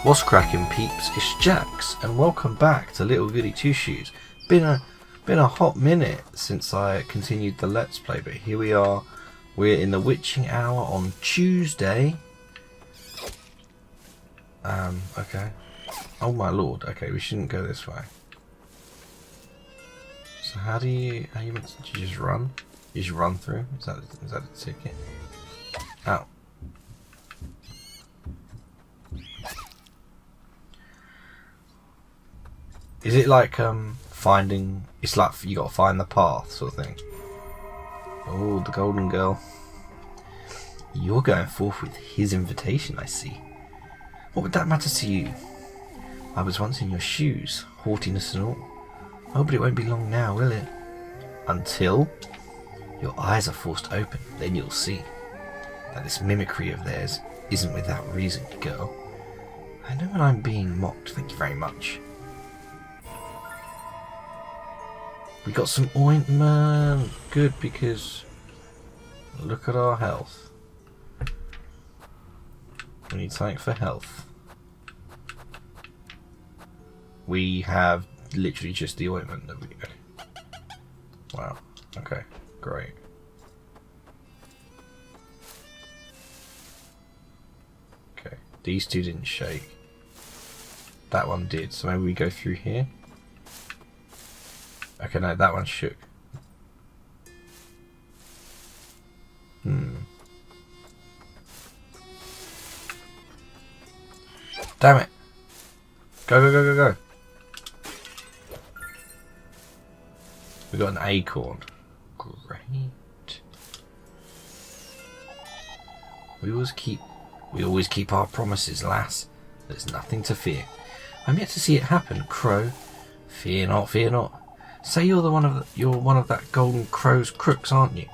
What's cracking, peeps? It's Jax, and welcome back to Little Goody Two Shoes. Been a hot minute since I continued the Let's Play, but here we are. We're in the witching hour on Tuesday. Okay. Oh my lord. Okay, we shouldn't go this way. So how you meant to just run? You just run through? Is that a ticket? Ow. Is it like finding? It's like you got to find the path, sort of thing. Oh, the golden girl. You're going forth with his invitation, I see. What would that matter to you? I was once in your shoes, haughtiness and all. Oh, but it won't be long now, will it? Until your eyes are forced open, then you'll see that this mimicry of theirs isn't without reason, girl. I know when I'm being mocked, thank you very much. We got some ointment. Good, because look at our health. We need something for health. We have literally just the ointment that we go. Wow. Okay. Great. Okay. These two didn't shake. That one did. So maybe we go through here. Okay, no, that one shook. Damn it! Go, go, go, go, go! We got an acorn. Great. We always keep our promises, lass. There's nothing to fear. I'm yet to see it happen, Crow. Fear not, fear not. Say you're one of that golden crow's crooks, aren't you?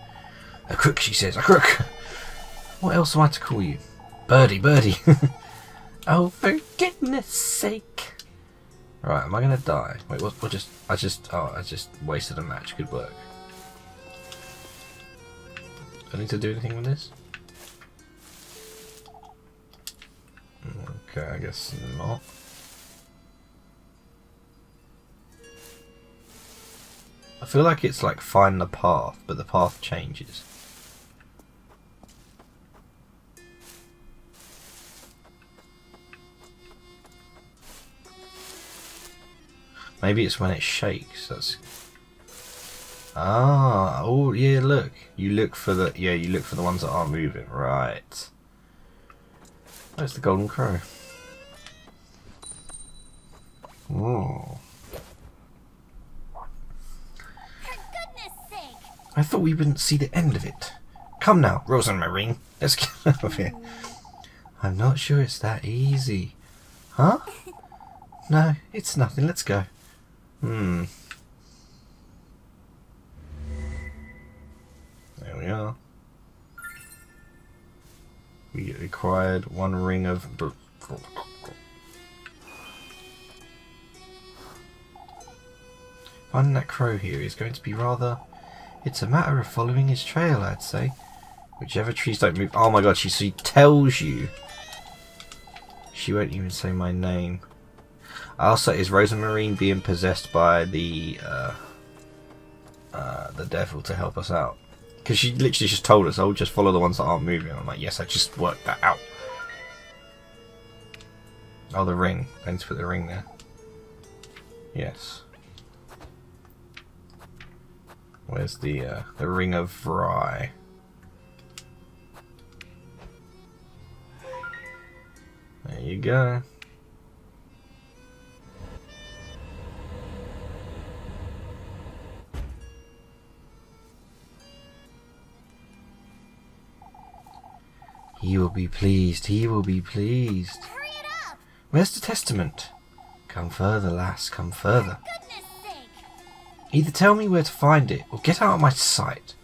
A crook, she says, a crook. What else am I to call you? Birdie, birdie. Oh, for goodness sake! Right, am I gonna die? Wait, what? I just wasted a match. Good work. Do I need to do anything with this? Okay, I guess not. I feel like it's like find the path, but the path changes. Maybe it's when it shakes. That's oh yeah. Look, you look for the ones that aren't moving. Right. Where's the golden crow? Oh. I thought we wouldn't see the end of it. Come now, Rosemarine. Let's get out of here. I'm not sure it's that easy. Huh? No, it's nothing. Let's go. There we are. We acquired one ring of... Finding that crow here is going to be rather... It's a matter of following his trail, I'd say. Whichever trees don't move... Oh my god, she tells you. She won't even say my name. Also, is Rosemarine being possessed by the devil to help us out? Because she literally just told us, "Oh, just follow the ones that aren't moving." I'm like, yes, I just worked that out. Oh, the ring. I need to put the ring there. Yes. Where's the ring of rye? There you go. He will be pleased. He will be pleased. Hurry it up! Where's the testament? Come further, lass. Come further. For goodness sake! Either tell me where to find it, or get out of my sight.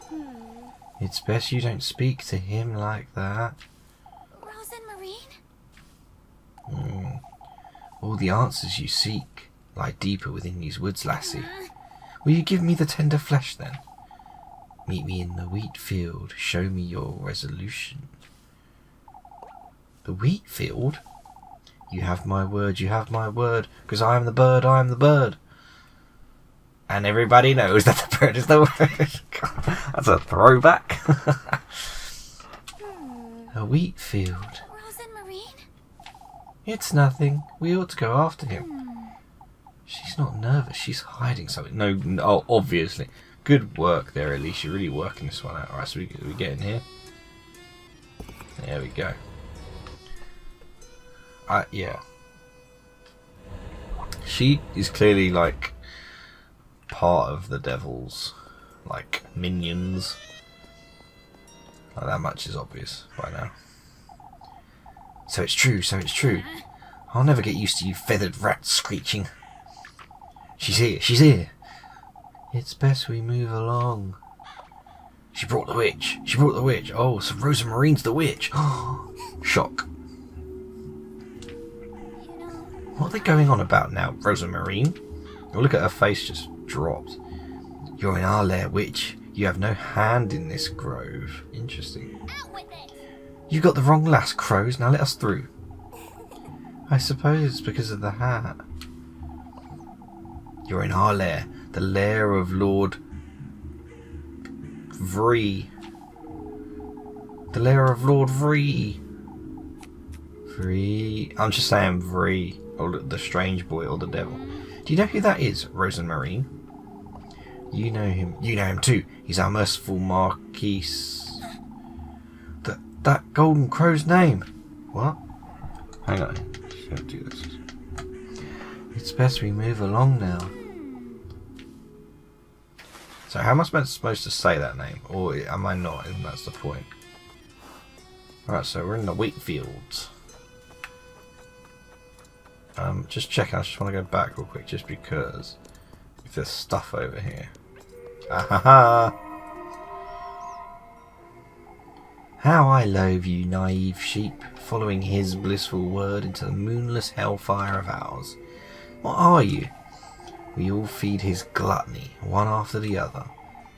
It's best you don't speak to him like that. ROZENMARINE? All the answers you seek lie deeper within these woods, lassie. Will you give me the tender flesh, then? Meet me in the wheat field. Show me your resolution. The wheat field? You have my word, you have my word, because I am the bird, I am the bird. And everybody knows that the bird is the word. God, that's a throwback. A wheat field. Rosenmarine? It's nothing. We ought to go after him. She's not nervous. She's hiding something. No, oh, obviously. Good work there, Elise. You're really working this one out. Alright, so we get in here. There we go. Yeah. She is clearly, like, part of the devil's, like, minions. Like, that much is obvious by now. So it's true, so it's true. I'll never get used to you feathered rats screeching. She's here, she's here. It's best we move along. She brought the witch. She brought the witch. Oh, so Rosenmarine's the witch. Shock. What are they going on about now, Rosenmarine? Oh, look at her face just dropped. You're in our lair, witch. You have no hand in this grove. Interesting. Out with it. You got the wrong lass, crows. Now let us through. I suppose it's because of the hat. You're in our lair. The lair of Lord Vree. The lair of Lord Vree. Vree. I'm just saying Vree. Or the strange boy or the devil. Do you know who that is, Rosenmarine? You know him. You know him too. He's our merciful Marquis. That golden crow's name. What? Hang on. Just gonna do this. It's best we move along now. So how am I supposed to say that name? Or am I not? And that's the point. Alright, so we're in the wheat fields. Just checking. I just want to go back real quick, just because if there's stuff over here. Ahaha! How I loathe you, naive sheep, following his blissful word into the moonless hellfire of ours. What are you? We all feed his gluttony, one after the other.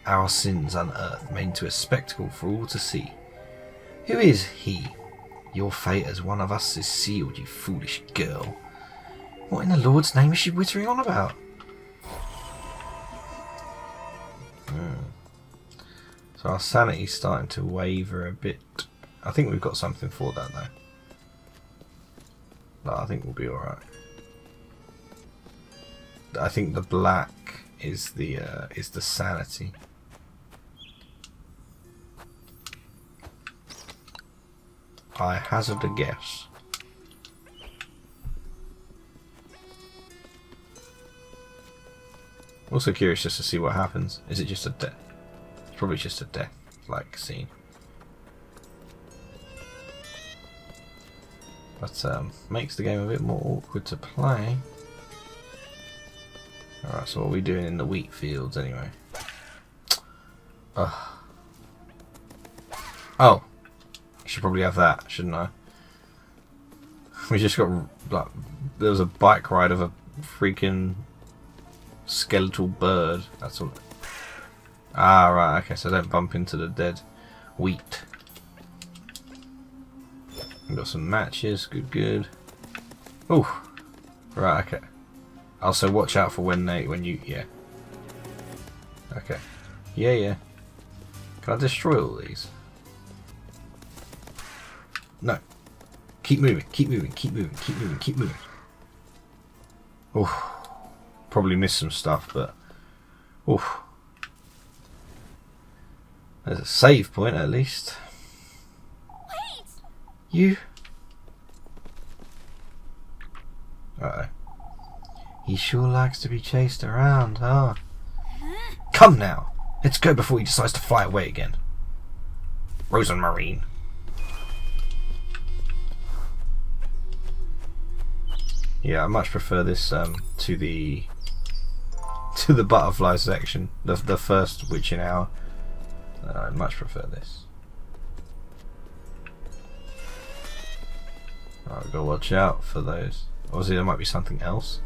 Our sins unearthed, made into a spectacle for all to see. Who is he? Your fate as one of us is sealed, you foolish girl. What in the Lord's name is she whittering on about? So our sanity's starting to waver a bit. I think we've got something for that though. No, I think we'll be alright. I think the black is the sanity. I hazard a guess. Also curious just to see what happens. Is it just a death? It's probably just a death-like scene. But makes the game a bit more awkward to play. Alright, so what are we doing in the wheat fields anyway? Oh, I should probably have that, shouldn't I? We just got, like, there was a bike ride of a freaking skeletal bird. That's all. Ah, right, okay, so don't bump into the dead wheat. We've got some matches, good. Oh, right, okay. Also, watch out for when you, yeah. Okay. Yeah. Can I destroy all these? No. Keep moving. Oh, probably missed some stuff, but oh, there's a save point at least. Wait. You. Uh-oh. He sure likes to be chased around, huh? Come now, let's go before he decides to fly away again. Rosenmarine. Yeah, I much prefer this to the butterfly section, the first witching hour. I much prefer this. I've got to watch out for those. Obviously, there might be something else.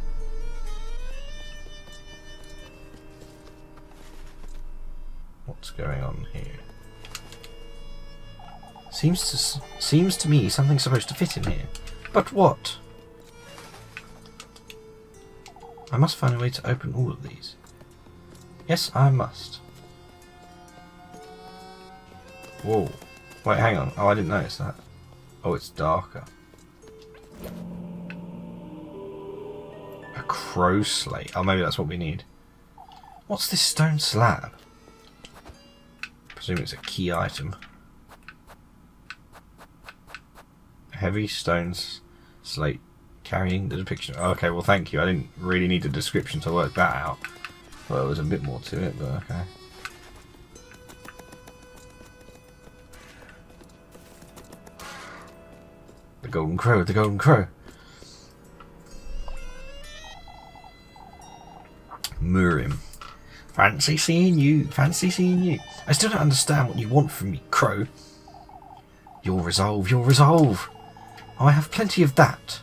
What's going on here? Seems to me something's supposed to fit in here. But what? I must find a way to open all of these. Yes, I must. Whoa. Wait, hang on. Oh, I didn't notice that. Oh, it's darker. A crow slate. Oh, maybe that's what we need. What's this stone slab? I presume it's a key item. Heavy stones slate carrying the depiction. Oh, okay, well thank you. I didn't really need a description to work that out. Well, there was a bit more to it, but okay. The golden crow, the golden crow. Murim. Fancy seeing you, fancy seeing you. I still don't understand what you want from me, crow. Your resolve, your resolve. Oh, I have plenty of that.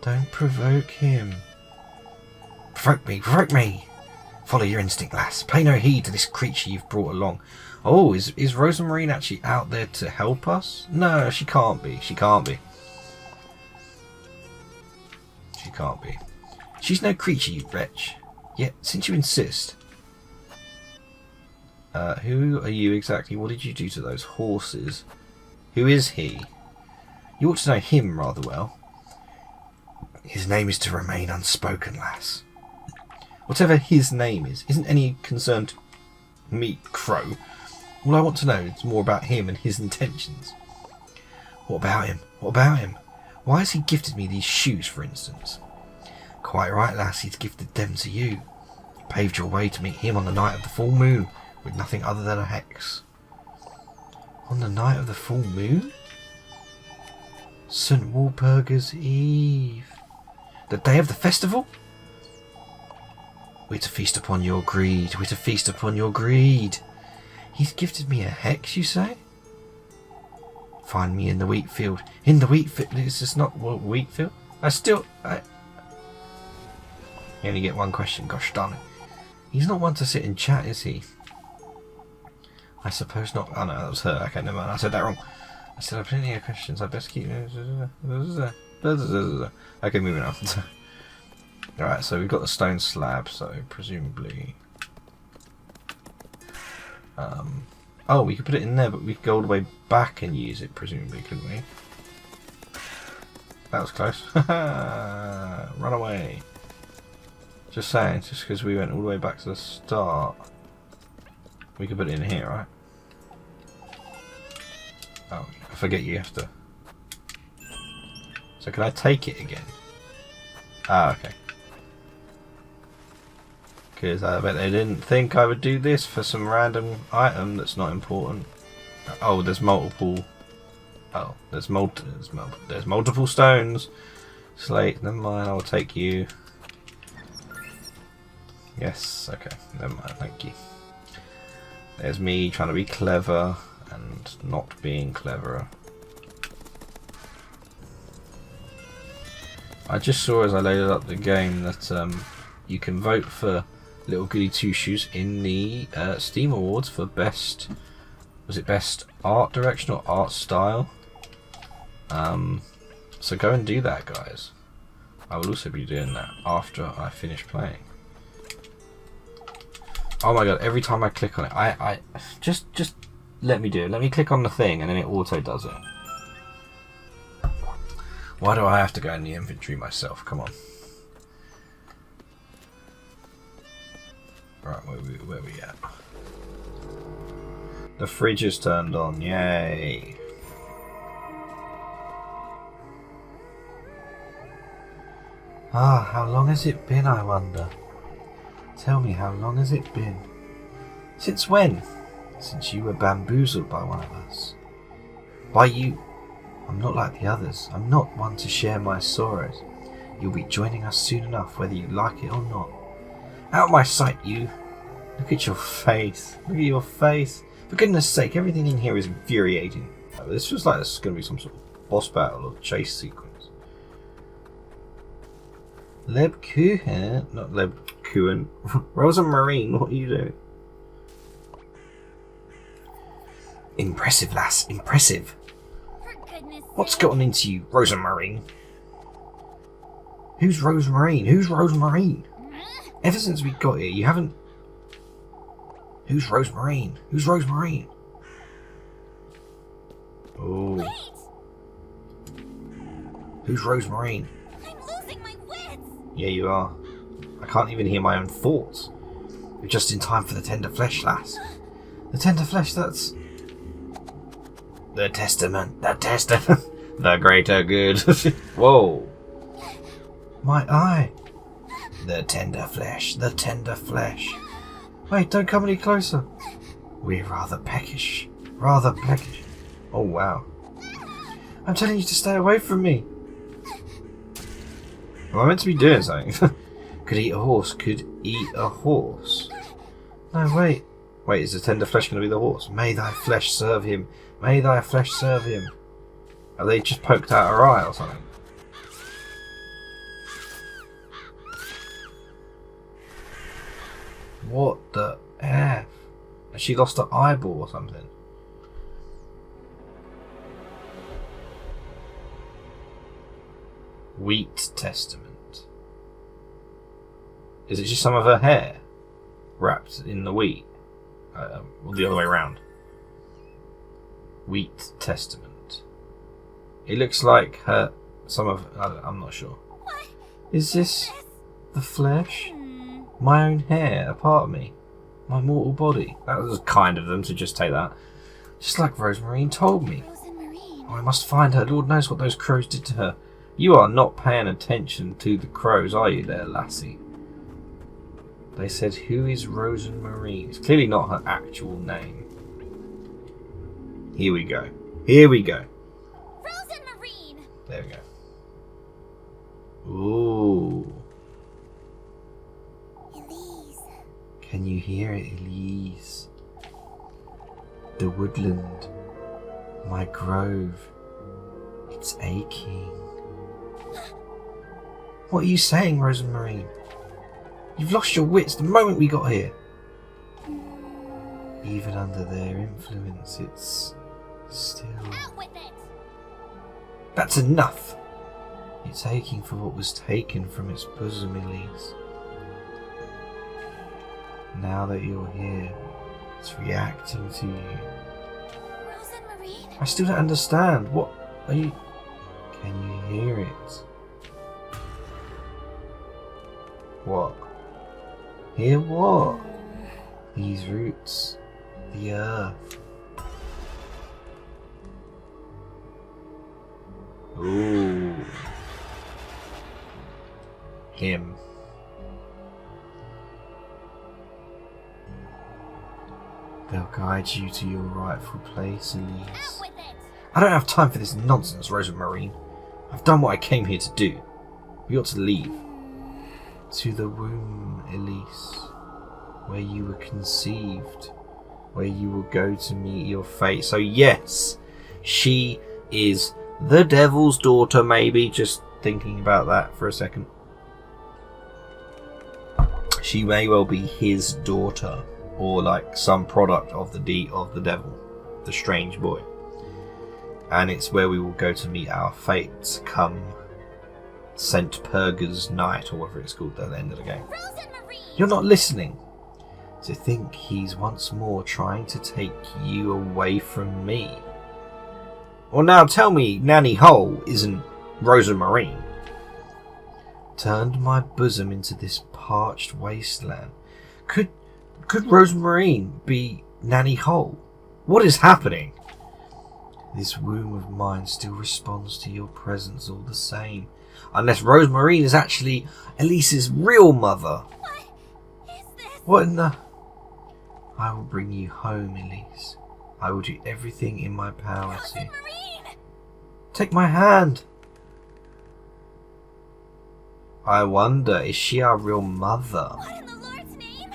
Don't provoke him. Provoke me, provoke me. Follow your instinct, lass. Pay no heed to this creature you've brought along. Oh, is ROZENMARINE actually out there to help us? No, she can't be. She can't be. She can't be. She's no creature, you wretch. Yet, since you insist... who are you exactly? What did you do to those horses? Who is he? You ought to know him rather well. His name is to remain unspoken, lass. Whatever his name is, isn't any concern to me, crow. All I want to know is more about him and his intentions. What about him? What about him? Why has he gifted me these shoes, for instance? Quite right, lass, he's gifted them to you. Paved your way to meet him on the night of the full moon, with nothing other than a hex. On the night of the full moon? St. Walpurga's Eve. The day of the festival? We're to feast upon your greed. We're to feast upon your greed. He's gifted me a hex, you say? Find me in the wheat field. In the wheat field? Is this not what wheat field? You only get one question, gosh darn it. He's not one to sit and chat, is he? I suppose not. Oh no, that was her. Okay, never mind. I said that wrong. I still have plenty of questions. I best keep... Okay, moving on. Alright, so we've got the stone slab, so presumably... oh, we could put it in there, but we could go all the way back and use it, presumably, couldn't we? That was close. Run away. Just saying, just because we went all the way back to the start. We could put it in here, right? Oh, I forget you have to... So can I take it again? Ah, okay. Because I bet they didn't think I would do this for some random item that's not important. Oh, there's multiple... Oh, there's multiple stones. Slate, never mind, I'll take you. Yes, okay, never mind, thank you. There's me trying to be clever and not being cleverer. I just saw as I loaded up the game that you can vote for Little Goody Two Shoes in the Steam Awards for best... Was it best art direction or art style? So go and do that, guys. I will also be doing that after I finish playing. Oh my god, every time I click on it, I just let me do it. Let me click on the thing and then it auto does it. Why do I have to go in the inventory myself? Come on. Right, where we at? The fridge is turned on, yay! Ah, how long has it been, I wonder? Tell me, how long has it been? Since when? Since you were bamboozled by one of us. By you. I'm not like the others. I'm not one to share my sorrows. You'll be joining us soon enough, whether you like it or not. Out of my sight, you. Look at your face. Look at your face. For goodness sake, everything in here is infuriating. This feels like this is going to be some sort of boss battle or chase sequence. Lebkuchen, not Lebkuchen. ROZENMARINE, what are you doing? Impressive, lass, impressive. For goodness What's sake. gotten into you, ROZENMARINE? Who's Rosemarine? Who's Rosemarine? Ever since we got here, you haven't... Who's Rosemarine? Who's Rosemarine? Oh. Wait! Who's Rosemarine? I'm losing my wits! Yeah, you are. I can't even hear my own thoughts. You're just in time for the tender flesh, lass. The tender flesh, that's... The testament. The testament. The greater good. Whoa. My eye. The tender flesh. The tender flesh. Wait, don't come any closer. We're rather peckish. Rather peckish. Oh, wow. I'm telling you to stay away from me. Am I meant to be doing something? Could eat a horse. Could eat a horse. No, wait. Wait, is the tender flesh going to be the horse? May thy flesh serve him. May thy flesh serve him. Have they just poked out her eye or something? What the F? Has she lost her eyeball or something? Wheat Testament. Is it just some of her hair wrapped in the wheat? Or the other way around? Wheat Testament. It looks like her... some of... I'm not sure. What? Is this the flesh? My own hair, a part of me. My mortal body. That was kind of them to just take that. Just like Rosemarine told me. ROZENMARINE. Oh, I must find her. Lord knows what those crows did to her. You are not paying attention to the crows, are you there, lassie? They said, who is ROZENMARINE? It's clearly not her actual name. Here we go. Here we go. ROZENMARINE. There we go. Ooh. Elise. Can you hear it, Elise? The woodland. My grove. It's aching. What are you saying, ROZENMARINE? You've lost your wits the moment we got here. Even under their influence, it's still... Out with it. That's enough! It's aching for what was taken from its bosom, Elise. Now that you're here, it's reacting to you. ROZENMARINE. I still don't understand. What are you... Can you hear it? What? Hear what? These roots. The earth. Ooh. Him. They'll guide you to your rightful place, Elise. Out with it. I don't have time for this nonsense, ROZENMARINE. I've done what I came here to do. We ought to leave. To the womb, Elise. Where you were conceived. Where you will go to meet your fate. So yes, she is the devil's daughter, maybe. Just thinking about that for a second. She may well be his daughter. Or like some product of the devil. The strange boy. And it's where we will go to meet our fate come St. Purga's night, or whatever it's called at the end of the game. ROZENMARINE. You're not listening. To think he's once more trying to take you away from me. Well, now tell me Nanny Hole isn't ROZENMARINE. Turned my bosom into this parched wasteland. Could ROZENMARINE be Nanny Hole? What is happening? This womb of mine still responds to your presence all the same. Unless ROZENMARINE is actually Elise's real mother. What is this? What in the... I will bring you home, Elise. I will do everything in my power to... ROZENMARINE. Take my hand. I wonder, is she our real mother? What in the Lord's name?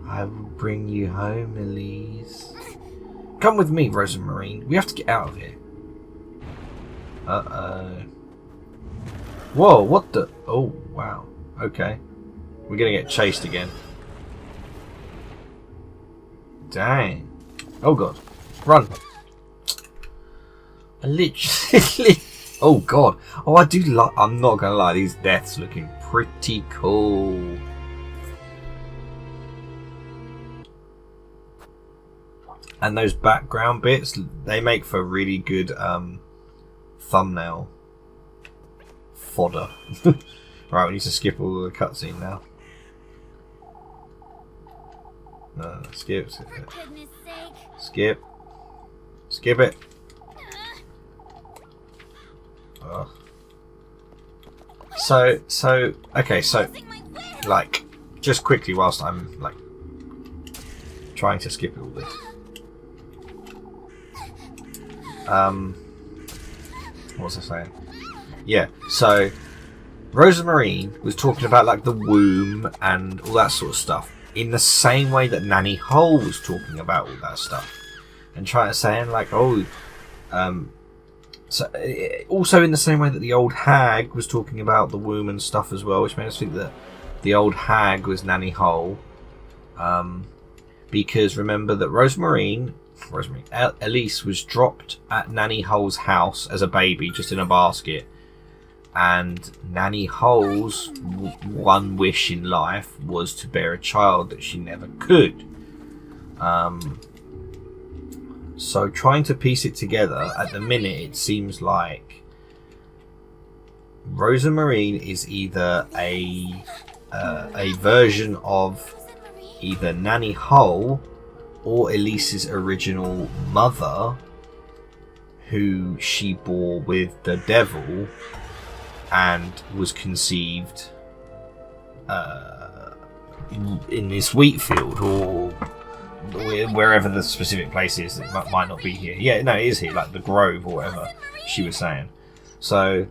I will bring you home, Elise. Come with me, ROZENMARINE. We have to get out of here. Uh-oh. Whoa, what the... Oh, wow. Okay. We're gonna get chased again. Dang. Oh, God. Run. I literally... Oh god. Oh, I do like. I'm not gonna lie. These deaths looking pretty cool. And those background bits, they make for really good thumbnail fodder. Right, we need to skip all the cutscene now. No, skip. For goodness sake. Skip. Skip it. Ugh. So, okay, so, like, just quickly whilst I'm, like, trying to skip all this. What was I saying? Yeah, so, Rosemarine was talking about, like, the womb and all that sort of stuff in the same way that Nanny Hole was talking about all that stuff. And trying to saying, like, oh, so, also in the same way that the old hag was talking about the womb and stuff as well, which made us think that the old hag was Nanny Hole. Because remember that Elise was dropped at Nanny Hole's house as a baby, just in a basket. And Nanny Hole's one wish in life was to bear a child that she never could. So trying to piece it together, at the minute it seems like Rosemarine is either a version of either Nanny Hole or Elise's original mother, who she bore with the devil and was conceived in this wheat field or wherever the specific place is. It might not be here. Yeah, no, it is here, like the Grove or whatever she was saying. So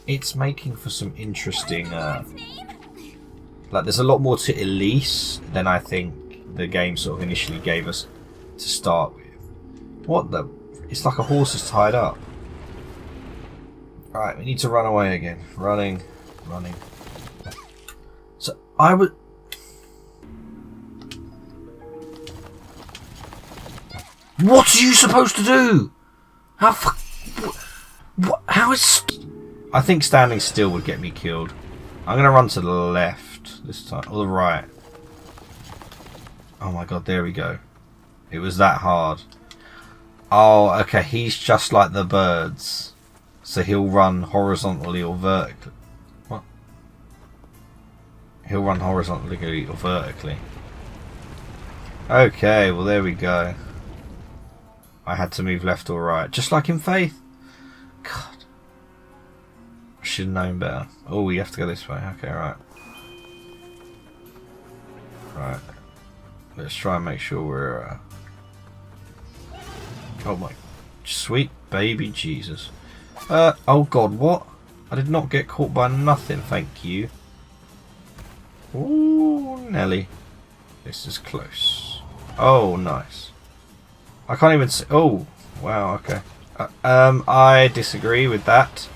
it's making for some interesting like there's a lot more to Elise than I think the game sort of initially gave us to start with. What the? It's like a horse is tied up. Right, we need to run away again. Running. So I would. What are you supposed to do? How is? I think standing still would get me killed. I'm gonna run to the left this time, or the right. Oh my god, there we go. It was that hard. Oh, okay, he's just like the birds. So he'll run horizontally or vertically. What? He'll run horizontally or vertically. Okay, well there we go. I had to move left or right, just like in Faith. God. I should have known better. Oh, we have to go this way. Okay, right. Right. Let's try and make sure we're... Oh my... Sweet baby Jesus. Oh god, what? I did not get caught by nothing, thank you. Ooh, Nelly. This is close. Oh, nice. I can't even see... Oh, wow, okay. I disagree with that.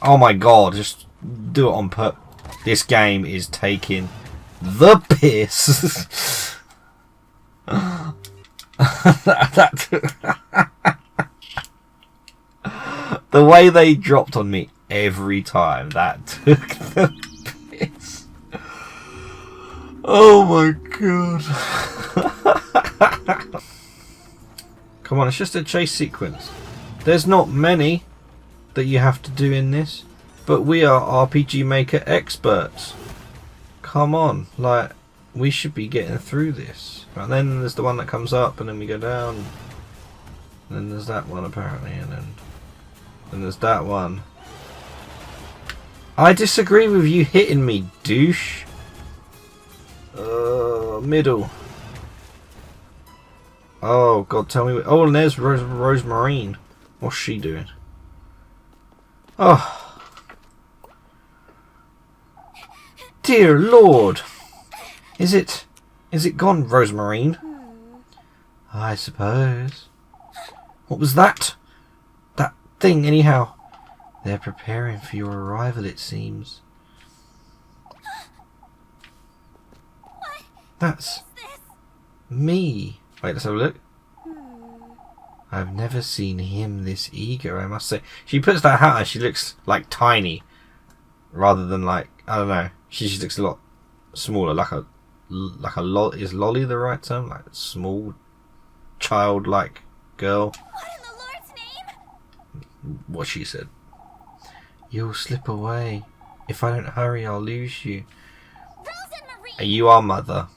Oh my god, just do it on purpose. This game is taking the piss. The way they dropped on me every time, that took the piss. Oh my god. Come on, it's just a chase sequence. There's not many that you have to do in this, but we are RPG Maker experts. Come on, like, we should be getting through this. And then there's the one that comes up, and then we go down. And then there's that one apparently, and then there's that one. I disagree with you hitting me, douche. Middle. Oh god, tell me. Oh, and there's Rosemarine. What's she doing? Oh, dear Lord. Is it gone, Rosemarine? I suppose. What was that? That thing, anyhow. They're preparing for your arrival, it seems. That's me. Wait, let's have a look. I've never seen him this eager, I must say. She puts that hat on, she looks like tiny. Rather than like, I don't know. She just looks a lot smaller, like a is lolly the right term? Like a small, childlike girl. What in the Lord's name? What she said. You'll slip away. If I don't hurry, I'll lose you. ROZENMARINE! Are you our mother?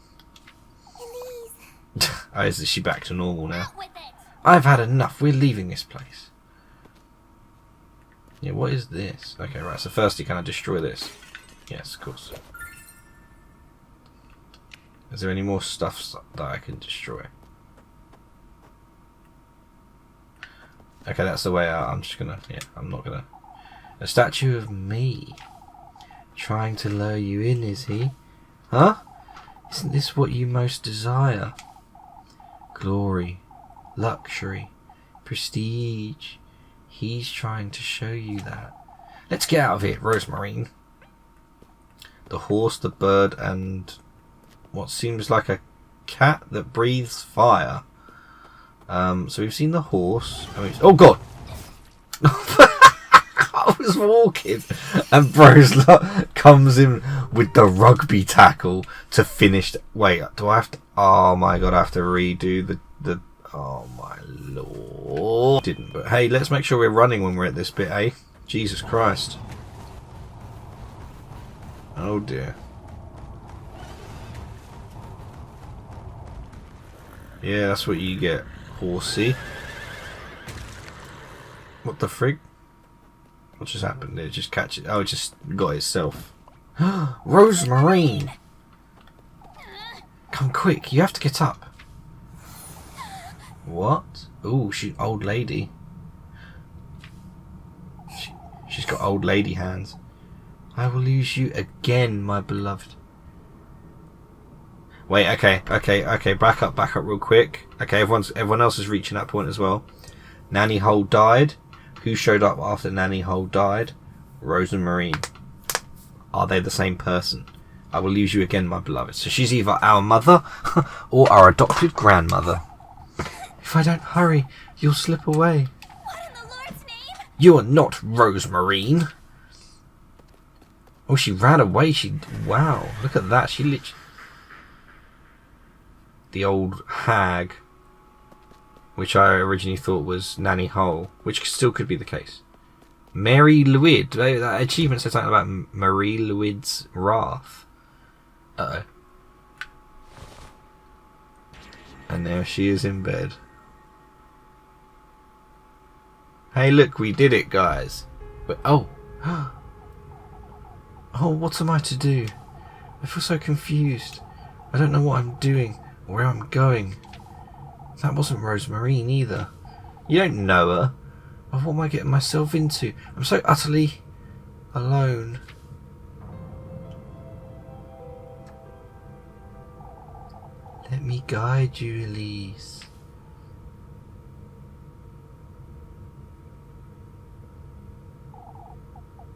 Elise. Oh, is she back to normal now? Out with it! I've had enough. We're leaving this place. Yeah, what is this? Okay, right. So firstly, can I destroy this? Yes, of course. Is there any more stuff that I can destroy? Okay, that's the way out. I'm just gonna... Yeah, I'm not gonna... A statue of me. Trying to lure you in, is he? Huh? Isn't this what you most desire? Glory, luxury, prestige. He's trying to show you that. Let's get out of here, Rosemarine. The horse, the bird, and what seems like a cat that breathes fire. So we've seen the horse. Oh god! I was walking, and Bros comes in with the rugby tackle to finish. Wait, do I have to? Oh my god, I have to redo the. Oh my lord! Didn't, but hey, let's make sure we're running when we're at this bit, eh? Jesus Christ! Oh dear. Yeah, that's what you get, horsey. What the frig? What just happened? It just catch it. Oh, it just got itself. Rosemarine! Come quick, you have to get up. What? Ooh, she old lady. She's got old lady hands. I will lose you again, my beloved. Wait, okay, back up real quick. Okay, everyone else is reaching that point as well. Nanny Hole died. Who showed up after Nanny Hole died? ROZENMARINE. Are they the same person? I will lose you again, my beloved. So she's either our mother or our adopted grandmother. If I don't hurry, you'll slip away. What in the Lord's name? You are not Rosemarine. Oh, she ran away. Wow, look at that. She literally... The old hag, which I originally thought was Nanny Hole, which still could be the case. Mary Louid. That achievement said something about Marie Louid's wrath. Uh-oh. And there she is in bed. Hey, look, we did it, guys. But, oh. Oh, what am I to do? I feel so confused. I don't know what I'm doing or where I'm going. That wasn't Rosemarine either. You don't know her. Oh, what am I getting myself into? I'm so utterly alone. Let me guide you, Elise.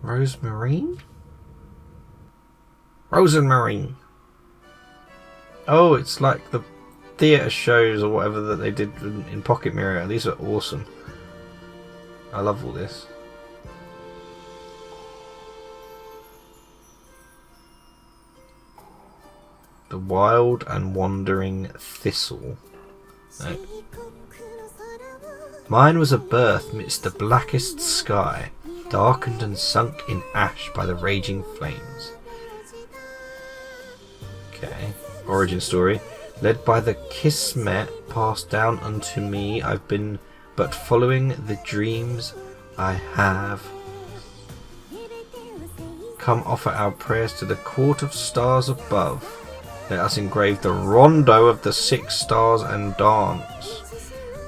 Rosemarine? ROZENMARINE. Oh, it's like the theatre shows or whatever that they did in Pocket Mirror. These are awesome. I love all this. The Wild and Wandering Thistle. No. Mine was a birth midst the blackest sky, darkened and sunk in ash by the raging flames. Okay. Origin story. Led by the Kismet passed down unto me, I've been but following the dreams I have. Come offer our prayers to the court of stars above. Let us engrave the rondo of the 6 stars and dance.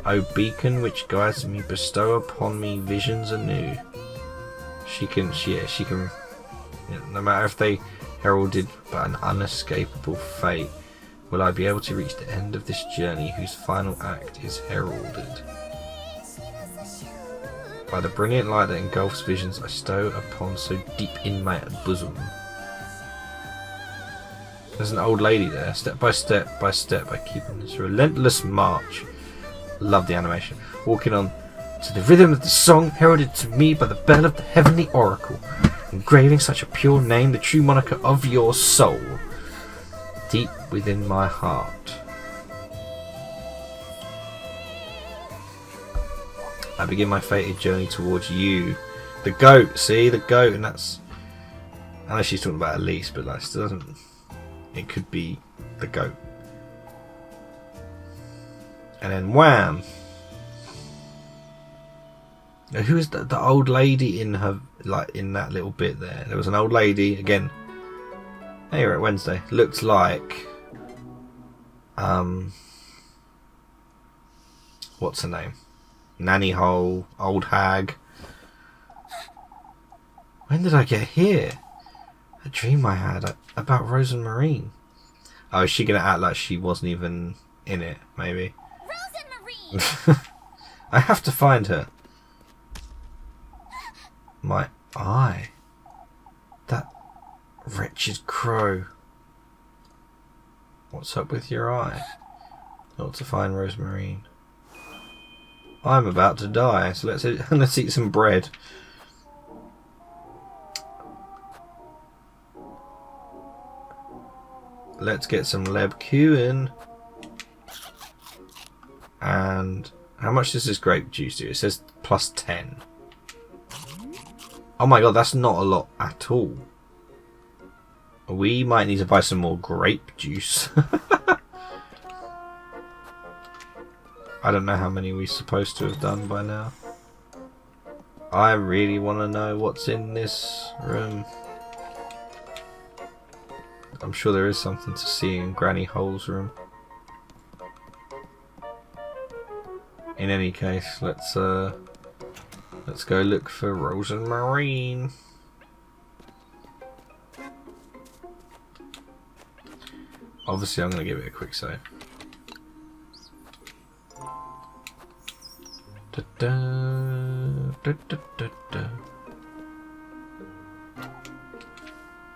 O beacon which guides me, bestow upon me visions anew. She can, no matter if they heralded but an unescapable fate, will I be able to reach the end of this journey whose final act is heralded. By the brilliant light that engulfs visions I stow upon so deep in my bosom. There's an old lady there, step by step, I keep in this relentless march. Love the animation. Walking on to the rhythm of the song heralded to me by the bell of the heavenly oracle, engraving such a pure name, the true moniker of your soul, deep within my heart. I begin my fated journey towards you. The goat, see? The goat, and that's... I know she's talking about Elise, but that still doesn't... It could be the goat. And then wham! Now, who is the old lady in her, like, in that little bit there? There was an old lady, again. Hey, we're at Wednesday. Looked like... What's her name? Nanny Hole, old hag. When did I get here? A dream I had about Rozenmarine. Oh, is she going to act like she wasn't even in it, maybe? ROZENMARINE! I have to find her. My eye. That wretched crow. What's up with your eye? Not to find Rozenmarine. I'm about to die, so let's eat some bread. Let's get some lebkuchen. And how much does this grape juice do? It says plus 10. Oh my god, that's not a lot at all. We might need to buy some more grape juice. I don't know how many we're supposed to have done by now. I really want to know what's in this room. I'm sure there is something to see in Granny Hole's room. In any case, let's go look for Rozenmarine. Obviously, I'm going to give it a quick save. Da, da, da, da, da.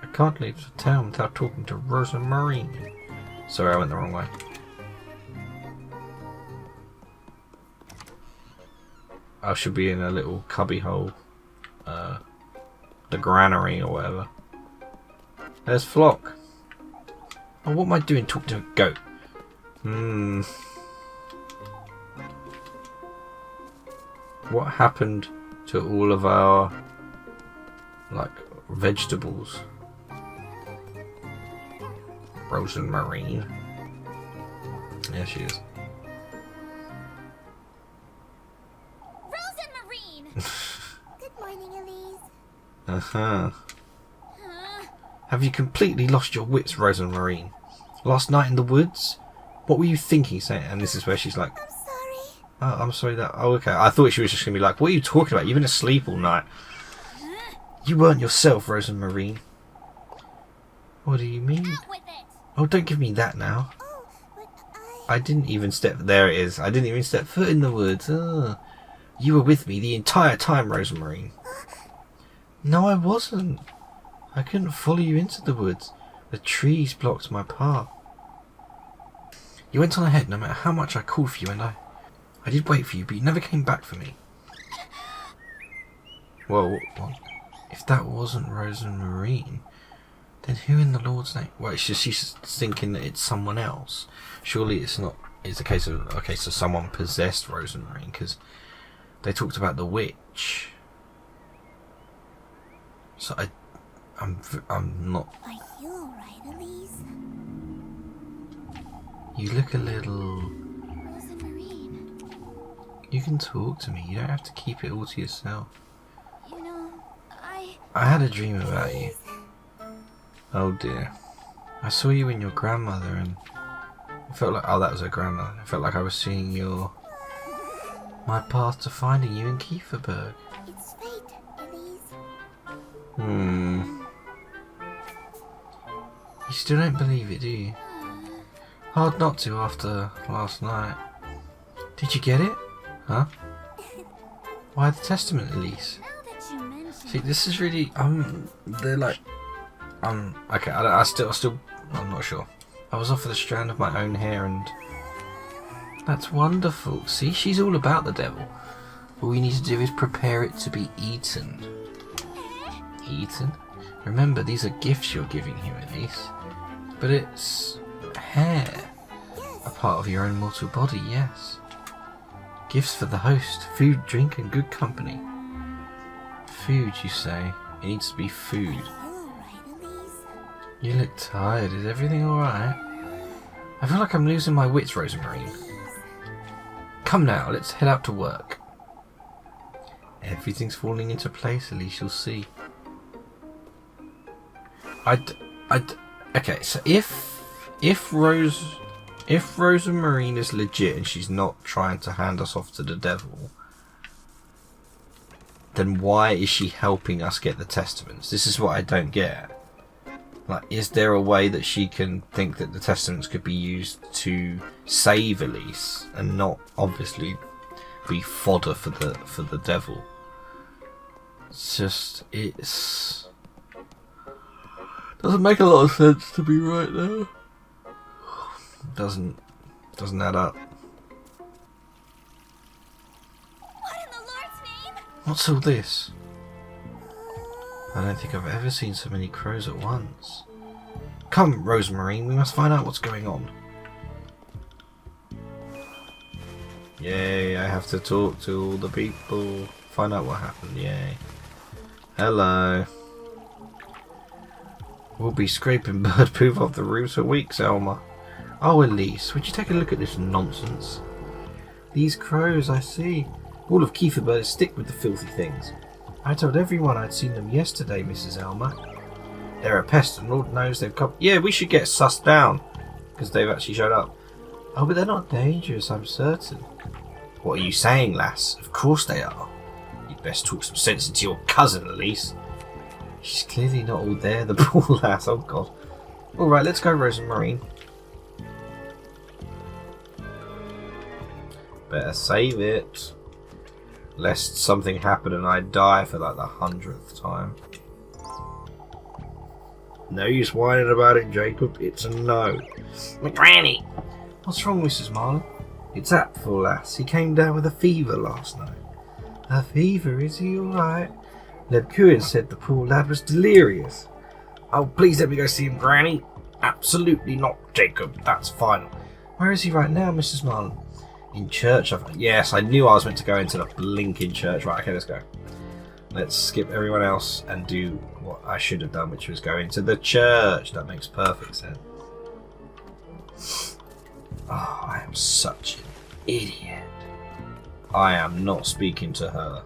I can't leave the town without talking to Rozenmarine. Sorry, I went the wrong way. I should be in a little cubby hole. The granary or whatever. There's Flock. Oh, what am I doing talking to a goat? What happened to all of our, like, vegetables? Rozenmarine. Yeah, she is. ROZENMARINE! Good morning, Elise. Uh-huh. Have you completely lost your wits, Rozenmarine? Last night in the woods? What were you thinking, saying? And this is where she's like... I'm sorry. Oh, I'm sorry that... Oh, okay. I thought she was just going to be like, what are you talking about? You've been asleep all night. You weren't yourself, Rozenmarine. What do you mean? Out with it. Oh, don't give me that now. Oh, but I didn't even step... There it is. I didn't even step foot in the woods. Oh. You were with me the entire time, Rozenmarine. No, I wasn't. I couldn't follow you into the woods. The trees blocked my path. You went on ahead no matter how much I called for you, and I did wait for you, but you never came back for me. Well, what? If that wasn't Rozenmarine, then who in the Lord's name? Well, she's thinking that it's someone else. Surely it's not. It's a case of, okay, so someone possessed Rozenmarine, because they talked about the witch. So I'm not. are you alright, Elise? You look a little. ROZENMARINE, You can talk to me. You don't have to keep it all to yourself. you know, I had a dream about you. Oh dear. I saw you and your grandmother, and it felt like, oh, that was her grandmother. It felt like I was seeing my path to finding you in Kieferberg. it's fate, Elise. You still don't believe it, do you? Hard not to after last night. Did you get it? Huh? Why the testament, Elise? Now that you mention See, this is really they're like okay, I'm not sure. I was offered a strand of my own hair and That's wonderful. See, she's all about the devil. All we need to do is prepare it to be eaten. Eaten? Remember, these are gifts you're giving him, Elise. But it's hair. A part of your own mortal body, yes. Gifts for the host. Food, drink, and good company. Food, you say? It needs to be food. You look tired. Is everything alright? I feel like I'm losing my wits, Rosemarine. Come now, let's head out to work. Everything's falling into place, Elise, you'll see. Okay, so if Rosemarine is legit and she's not trying to hand us off to the devil, then why is she helping us get the testaments? This is what I don't get. Like, is there a way that she can think that the testaments could be used to save Elise and not obviously be fodder for the devil? It's doesn't make a lot of sense to be right now. Doesn't add up. What in the Lord's name? What's all this? I don't think I've ever seen so many crows at once. Come, Rosemarine, we must find out what's going on. Yay, I have to talk to all the people. Find out what happened, yay. Hello. We'll be scraping bird poop off the roofs for weeks, Elma. Oh, Elise, would you take a look at this nonsense? These crows, I see. All of Kieferberg's stick with the filthy things. I told everyone I'd seen them yesterday, Mrs. Elma. They're a pest, and Lord knows they've come. Yeah, we should get sussed down, because they've actually showed up. Oh, but they're not dangerous, I'm certain. What are you saying, lass? Of course they are. You'd best talk some sense into your cousin, Elise. She's clearly not all there, the poor lass. Oh, God. Alright, let's go, Rosemarine. Better save it. Lest something happen and I die for like the 100th time. No use whining about it, Jacob. It's a no. My granny! What's wrong, Mrs. Marlin? It's that poor lass. He came down with a fever last night. A fever? Is he alright? Ned Coogan said the poor lad was delirious. Oh, please let me go see him, Granny. Absolutely not, Jacob. That's final. Where is he right now, Mrs. Marlin? In church. Yes, I knew I was meant to go into the blinking church. Right, okay, let's go. Let's skip everyone else and do what I should have done, which was go into the church. That makes perfect sense. Oh, I am such an idiot. I am not speaking to her.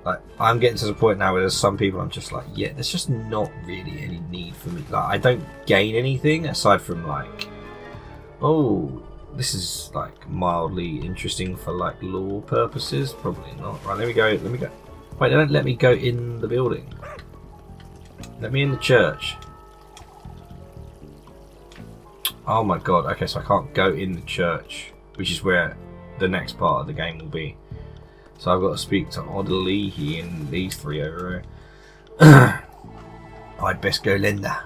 Like, I'm getting to the point now where there's some people I'm just like, yeah, there's just not really any need for me. Like, I don't gain anything aside from like, oh, this is like mildly interesting for like lore purposes. Probably not. Right, let me go. Wait, they don't let me go in the building. Let me in the church. Oh my god. Okay, so I can't go in the church, which is where the next part of the game will be. So I've got to speak to Odelehi and these three over here. I'd best go lend the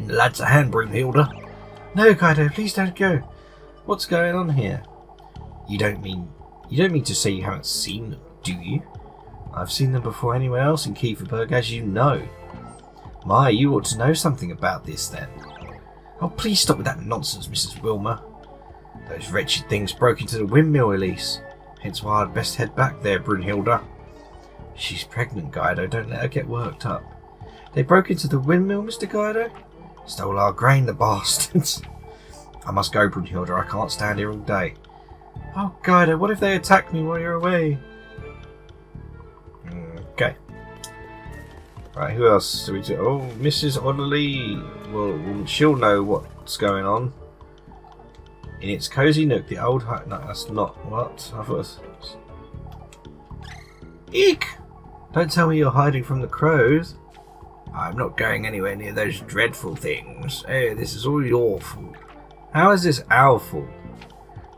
lads a hand, Broomhilda. No, Kaido, please don't go. What's going on here? You don't mean to say you haven't seen them, do you? I've seen them before anyone else in Kieferberg, as you know. My, you ought to know something about this then. Oh, please stop with that nonsense, Mrs. Wilmer. Those wretched things broke into the windmill, Elise. Hence why I'd best head back there, Brunhilde. She's pregnant, Guido. Don't let her get worked up. They broke into the windmill, Mr. Guido? Stole our grain, the bastards. I must go, Brunhilde. I can't stand here all day. Oh, Guido, what if they attack me while you're away? Okay. Right, who else do we do? Oh, Mrs. Odley. Well, she'll know what's going on. In its cosy nook, the old hut. No, that's not what I thought. It was... Eek! Don't tell me you're hiding from the crows. I'm not going anywhere near those dreadful things. Hey, this is all your fault. How is this our fault?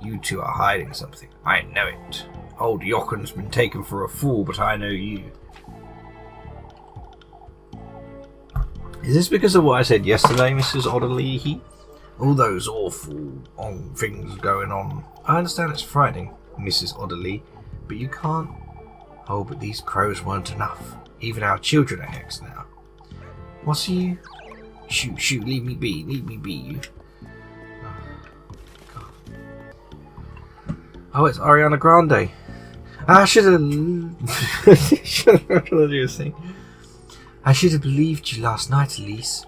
You two are hiding something. I know it. Old Jochen's been taken for a fool, but I know you. Is this because of what I said yesterday, Mrs. Odelehi? All those awful things going on. I understand it's frightening, Mrs. Odderly, but you can't... Oh, but these crows weren't enough. Even our children are hexed now. What's you? Shoot, shoot, leave me be, you. Oh, it's Ariana Grande. I should have... I should have believed you last night, Elise.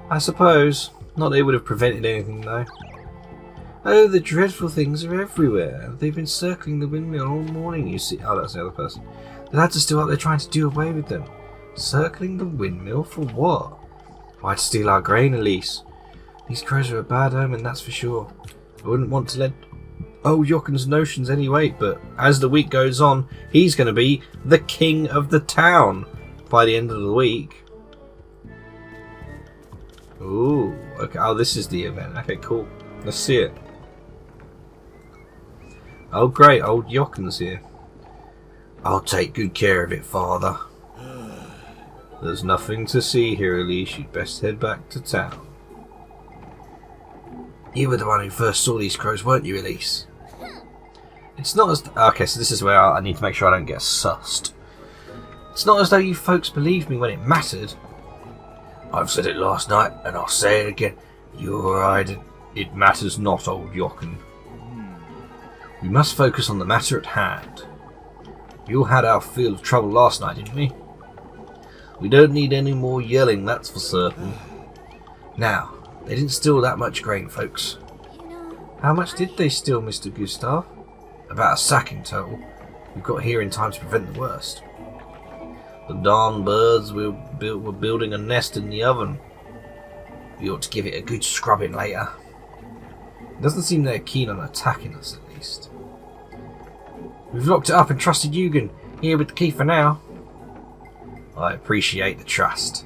I suppose. Not that it would have prevented anything, though. Oh, the dreadful things are everywhere. They've been circling the windmill all morning, you see. Oh, that's the other person. The lads are still out there trying to do away with them. Circling the windmill for what? Why, to steal our grain, Elise. These crows are a bad omen, that's for sure. I wouldn't want to let old Jochen's notions any weight, but as the week goes on, he's going to be the king of the town by the end of the week. Ooh, okay. Oh, this is the event. Okay, cool. Let's see it. Oh, great. Old Jochen's here. I'll take good care of it, Father. There's nothing to see here, Elise. You'd best head back to town. You were the one who first saw these crows, weren't you, Elise? It's not as... Okay, so this is where I need to make sure I don't get sussed. It's not as though you folks believed me when it mattered. I've said it last night, and I'll say it again. You're right. It matters not, old Jochen. We must focus on the matter at hand. We all had our fill of trouble last night, didn't we? We don't need any more yelling, that's for certain. Now, they didn't steal that much grain, folks. How much did they steal, Mr. Gustav? About a sack in total. We've got here in time to prevent the worst. The darn birds were building a nest in the oven. We ought to give it a good scrubbing later. It doesn't seem they're keen on attacking us, at least. We've locked it up and trusted Eugen here with the key for now. I appreciate the trust.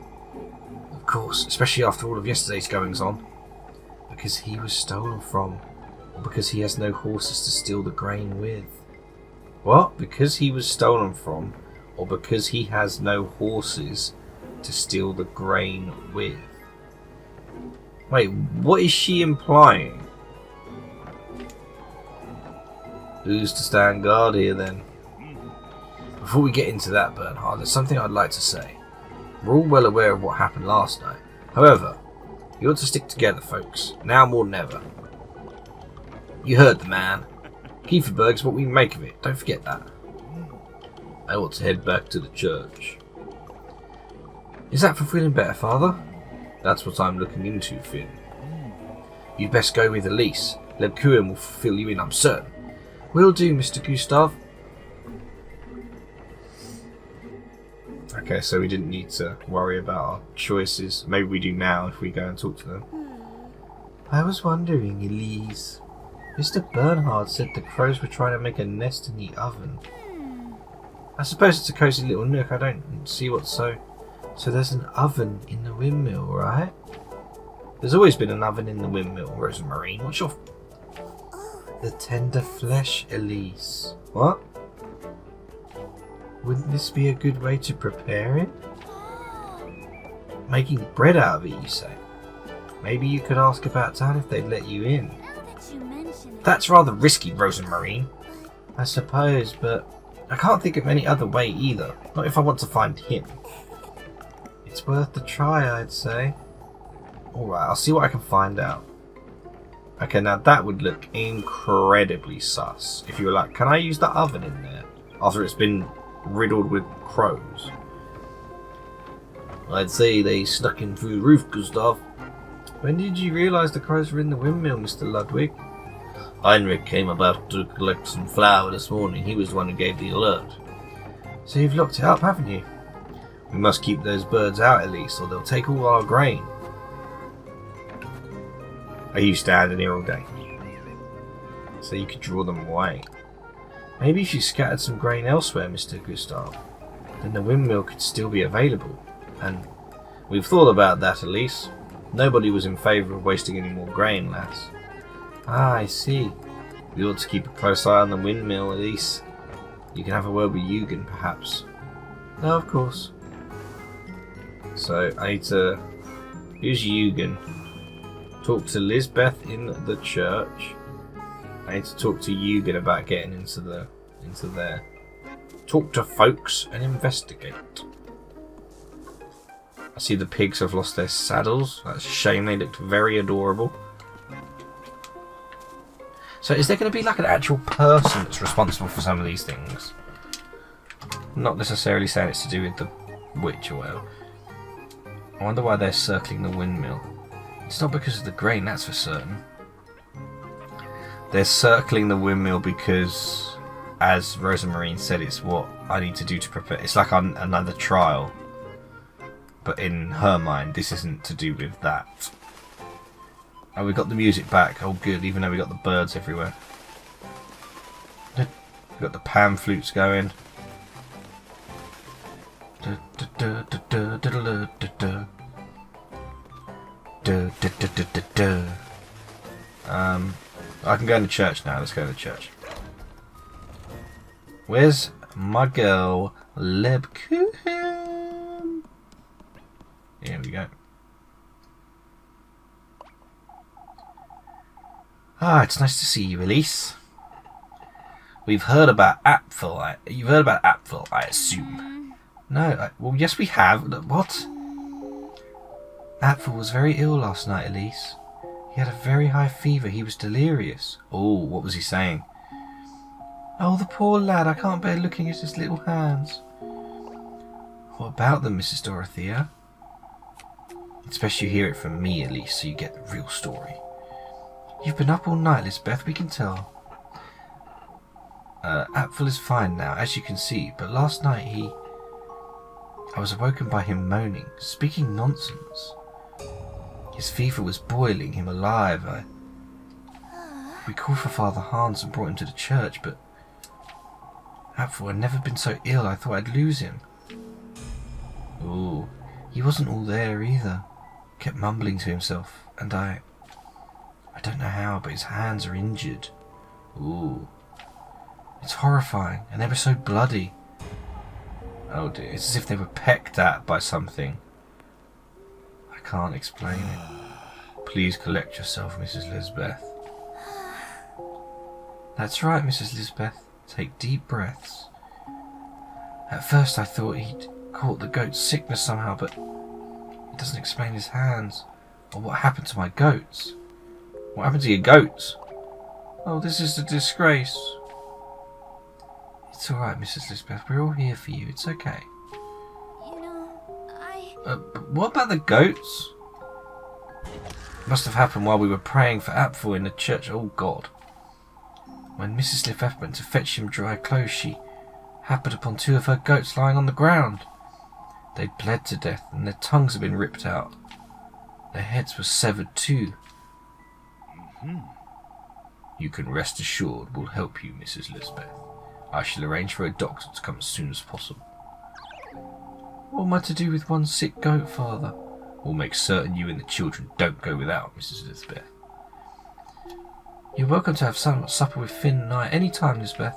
Of course, especially after all of yesterday's goings on. Because he was stolen from, or because he has no horses to steal the grain with. What? Because he was stolen from, or because he has no horses to steal the grain with? Wait, what is she implying? Who's to stand guard here then? Before we get into that, Bernhard, there's something I'd like to say. We're all well aware of what happened last night. However, you ought to stick together, folks. Now more than ever. You heard the man. Kieferberg's what we make of it. Don't forget that. I ought to head back to the church. Is that for feeling better, Father? That's what I'm looking into, Finn. You'd best go with Elise. Lebkuchen will fill you in, I'm certain. Will do, Mr. Gustav. Okay, so we didn't need to worry about our choices. Maybe we do now if we go and talk to them. I was wondering, Elise. Mr. Bernhard said the crows were trying to make a nest in the oven. I suppose it's a cosy little nook. I don't see what's so... So there's an oven in the windmill, right? There's always been an oven in the windmill, Rosemarine. What's your... The tender flesh, Elise. What? Wouldn't this be a good way to prepare it? Making bread out of it, you say? Maybe you could ask about town if they'd let you in. That's rather risky, Rosemarine. I suppose, but I can't think of any other way either. Not if I want to find him. It's worth the try, I'd say. Alright, I'll see what I can find out. Okay, now that would look incredibly sus. If you were like, can I use that oven in there? After it's been riddled with crows. I'd say they snuck in through the roof, Gustav. When did you realise the crows were in the windmill, Mr. Ludwig? Heinrich came about to collect some flour this morning. He was the one who gave the alert. So you've locked it up, haven't you? We must keep those birds out at least, or they'll take all our grain. Are you standing here all day? So you could draw them away. Maybe if you scattered some grain elsewhere, Mr. Gustav, then the windmill could still be available. And we've thought about that, Elise. Nobody was in favour of wasting any more grain, lass. Ah, I see. We ought to keep a close eye on the windmill, Elise. You can have a word with Eugen, perhaps. No, of course. So, I need to use Eugen. Talk to Lisbeth in the church. I need to talk to Eugen about getting into there. Talk to folks and investigate. I see the pigs have lost their saddles. That's a shame. They looked very adorable. So is there going to be like an actual person that's responsible for some of these things? Not necessarily saying it's to do with the witch or whatever. I wonder why they're circling the windmill. It's not because of the grain, that's for certain. They're circling the windmill because, as Rosemarine said, it's what I need to do to prepare. It's like another trial. But in her mind, this isn't to do with that. Oh, we got the music back. Oh, good, even though we got the birds everywhere. We got the pan flutes going. I can go in the church now. Let's go to the church. Where's my girl, Lebkuchen? Here we go. Ah, it's nice to see you, Elise. We've heard about Apfel. You've heard about Apfel, I assume. No, well, yes, we have. What? Apfel was very ill last night, Elise. He had a very high fever. He was delirious. Oh, what was he saying? Oh, the poor lad. I can't bear looking at his little hands. What about them, Mrs. Dorothea? It's best you hear it from me, Elise, so you get the real story. You've been up all night, Lisbeth, we can tell. Apfel is fine now, as you can see, but last night I was awoken by him moaning, speaking nonsense. His fever was boiling him alive. We called for Father Hans and brought him to the church, but Apfel had never been so ill I thought I'd lose him. Ooh, he wasn't all there either. Kept mumbling to himself, and I don't know how, but his hands are injured. Ooh. It's horrifying, and they were so bloody. Oh dear, it's as if they were pecked at by something. I can't explain it. Please collect yourself, Mrs. Lisbeth. That's right, Mrs. Lisbeth. Take deep breaths. At first I thought he'd caught the goat's sickness somehow, but it doesn't explain his hands, or what happened to my goats. What happened to your goats? Oh, this is a disgrace. It's alright, Mrs. Lisbeth. We're all here for you. It's okay. You know, what about the goats? Must have happened while we were praying for Apfel in the church. Oh, God. When Mrs. Lisbeth went to fetch him dry clothes, she happened upon two of her goats lying on the ground. They'd bled to death, and their tongues had been ripped out. Their heads were severed too. You can rest assured we'll help you, Mrs. Lisbeth. I shall arrange for a doctor to come as soon as possible. What am I to do with one sick goat, Father? We'll make certain you and the children don't go without, Mrs. Lisbeth. You're welcome to have supper with Finn and I any time, Lisbeth.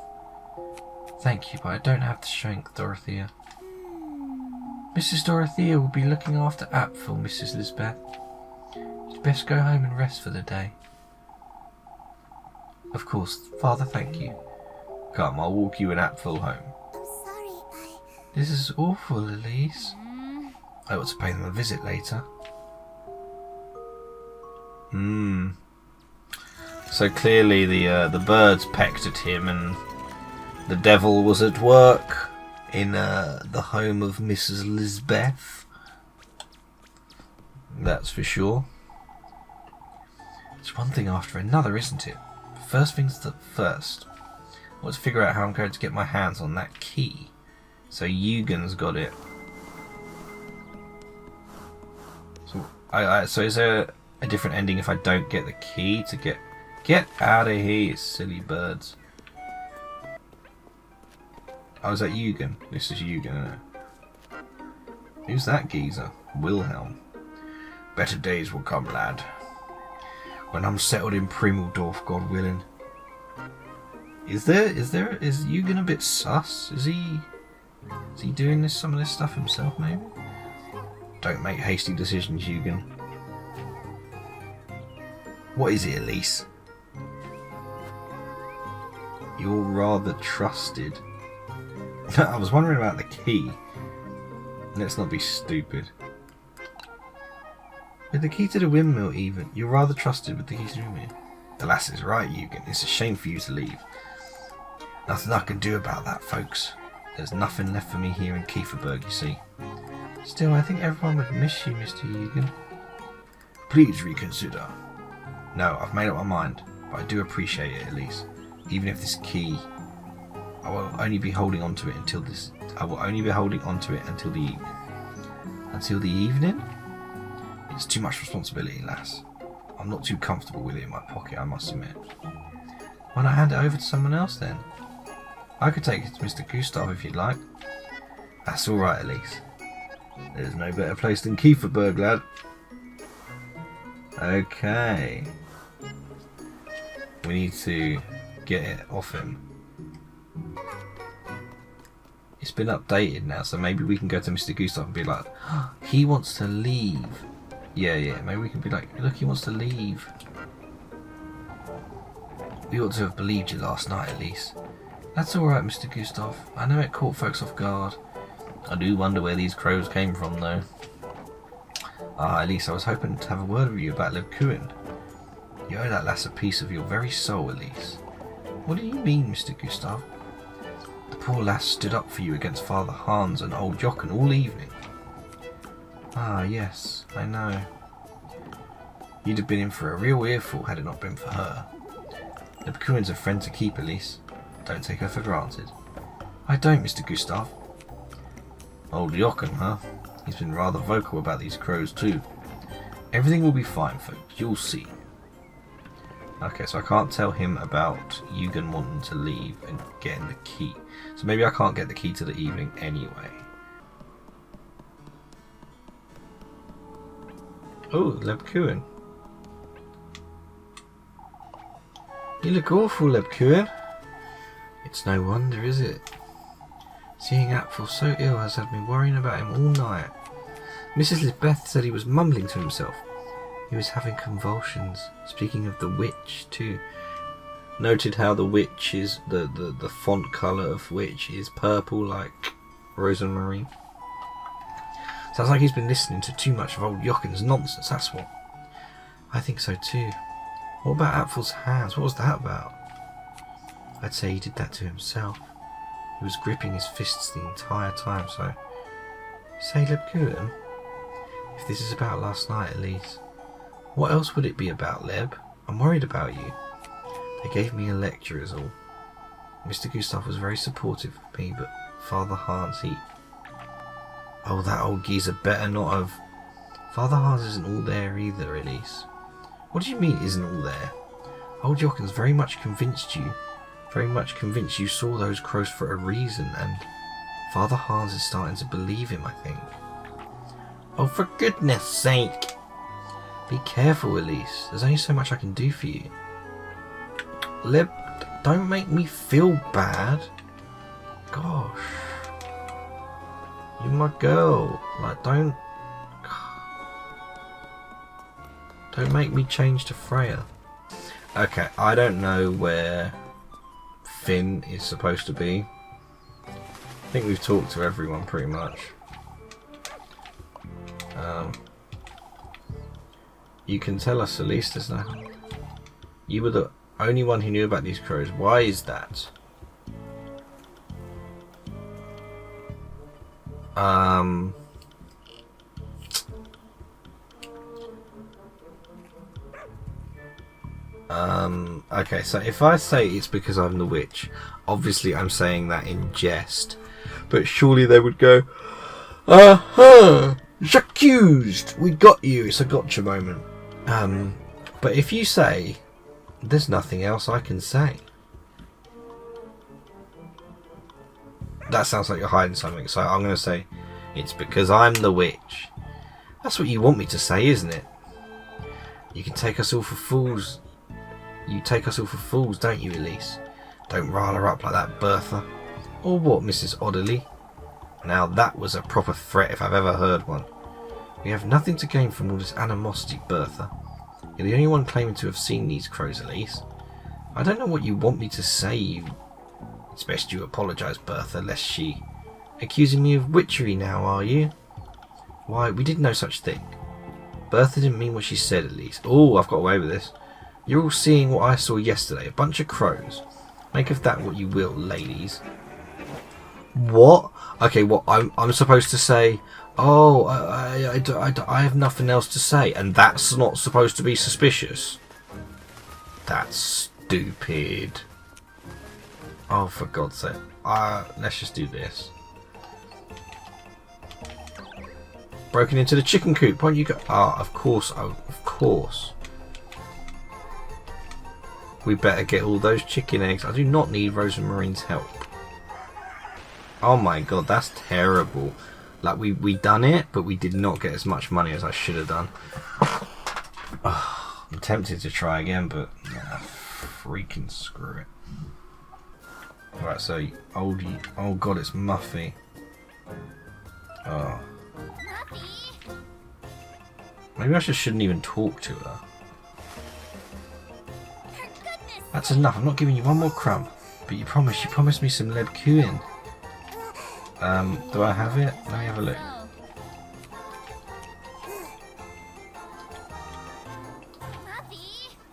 Thank you, but I don't have the strength, Dorothea. Mrs. Dorothea will be looking after Apfel, Mrs. Lisbeth. You'd best go home and rest for the day. Of course, Father, thank you. Come, I'll walk you and Apfel home. I'm sorry, This is awful, Elise. I ought to pay them a visit later. So clearly the birds pecked at him and the devil was at work in the home of Mrs. Lisbeth. That's for sure. It's one thing after another, isn't it? First things first. Let's figure out how I'm going to get my hands on that key. So Eugen's got it. So so is there a different ending if I don't get the key to get out of here, you silly birds? Oh, is that Eugen? This is Eugen, isn't it? Who's that geezer? Wilhelm. Better days will come, lad. When I'm settled in Primeldorf, God willing. Is Eugen a bit sus? Is he doing some of this stuff himself, maybe? Don't make hasty decisions, Eugen. What is it, Elise? You're rather trusted. I was wondering about the key. Let's not be stupid. With the key to the windmill even. You're rather trusted with the key to the windmill. The lass is right, Eugen. It's a shame for you to leave. Nothing I can do about that, folks. There's nothing left for me here in Kieferberg, you see. Still, I think everyone would miss you, Mr. Eugen. Please reconsider. No, I've made up my mind, but I do appreciate it, Elise. Even if this key, I will only be holding on to it until this. I will only be holding on to it until the evening. Until the evening? It's too much responsibility, lass. I'm not too comfortable with it in my pocket, I must admit. Why not hand it over to someone else then? I could take it to Mr. Gustav if you'd like. That's all right, Elise. There's no better place than Kieferberg, lad. Okay. We need to get it off him. It's been updated now, so maybe we can go to Mr. Gustav and be like, oh, he wants to leave. Yeah, maybe we can be like, look, he wants to leave. We ought to have believed you last night, Elise. That's alright, Mr. Gustav. I know it caught folks off guard. I do wonder where these crows came from, though. Ah, Elise, I was hoping to have a word with you about Lebkuin. You owe that lass a piece of your very soul, Elise. What do you mean, Mr. Gustav? The poor lass stood up for you against Father Hans and old Jochen all evening. Ah, yes, I know. You'd have been in for a real earful had it not been for her. Lebkuin's a friend to keep, Elise. Don't take her for granted. I don't, Mr. Gustav. Old Jochen, huh? He's been rather vocal about these crows too. Everything will be fine, folks. You'll see. Okay, so I can't tell him about Eugen wanting to leave and getting the key. So maybe I can't get the key to the evening anyway. Oh, Lebkuin. You look awful, Lebkuin. It's no wonder, is it? Seeing Apfel so ill has had me worrying about him all night. Mrs. Lisbeth said he was mumbling to himself. He was having convulsions. Speaking of the witch, too. Noted how the witch is, the font colour of which is purple like rosemarine. Sounds like he's been listening to too much of old Jochen's nonsense, that's what. I think so too. What about Apfel's hands? What was that about? I'd say he did that to himself. He was gripping his fists the entire time, so... Say, Lebkuin, if this is about last night, Elise, what else would it be about, Leb? I'm worried about you. They gave me a lecture is all. Mr. Gustav was very supportive of me, but Father Hans, he... Oh, that old geezer better not have... Father Hans isn't all there either, Elise. What do you mean isn't all there? Old Jochen's very much convinced you saw those crows for a reason, and Father Hans is starting to believe him, I think. Oh, for goodness sake! Be careful, Elise. There's only so much I can do for you. Leb, don't make me feel bad. Gosh. You're my girl. Like, don't make me change to Freya. Okay, I don't know where Finn is supposed to be. I think we've talked to everyone pretty much. You can tell us, Elise, there's no... You were the only one who knew about these crows. Why is that? Okay, so if I say it's because I'm the witch, obviously I'm saying that in jest, but surely they would go, aha, j'accused, we got you, it's a gotcha moment. But if you say, there's nothing else I can say, that sounds like you're hiding something, so I'm going to say, it's because I'm the witch. That's what you want me to say, isn't it? You can take us all for fools. You take us all for fools, don't you, Elise? Don't rile her up like that, Bertha. Or what, Mrs. Odderly? Now that was a proper threat if I've ever heard one. We have nothing to gain from all this animosity, Bertha. You're the only one claiming to have seen these crows, Elise. I don't know what you want me to say. It's best you apologise, Bertha, lest she... Accusing me of witchery now, are you? Why, we did no such thing. Bertha didn't mean what she said, Elise. Oh, I've got away with this. You're all seeing what I saw yesterday. A bunch of crows. Make of that what you will, ladies. What? Okay, what? I'm supposed to say... Oh, I have nothing else to say. And that's not supposed to be suspicious. That's stupid. Oh, for God's sake. Let's just do this. Broken into the chicken coop. Won't you go? Ah, of course. Oh, of course. We better get all those chicken eggs. I do not need Rosemarine's help. Oh my God, that's terrible. Like, we done it, but we did not get as much money as I should have done. I'm tempted to try again, but nah, freaking screw it. Right, so oldie. Oh God, it's Muffy. Oh. Maybe I just shouldn't even talk to her. That's enough. I'm not giving you one more crumb. But you promised me some lead cooing. Do I have it? Let me have a look.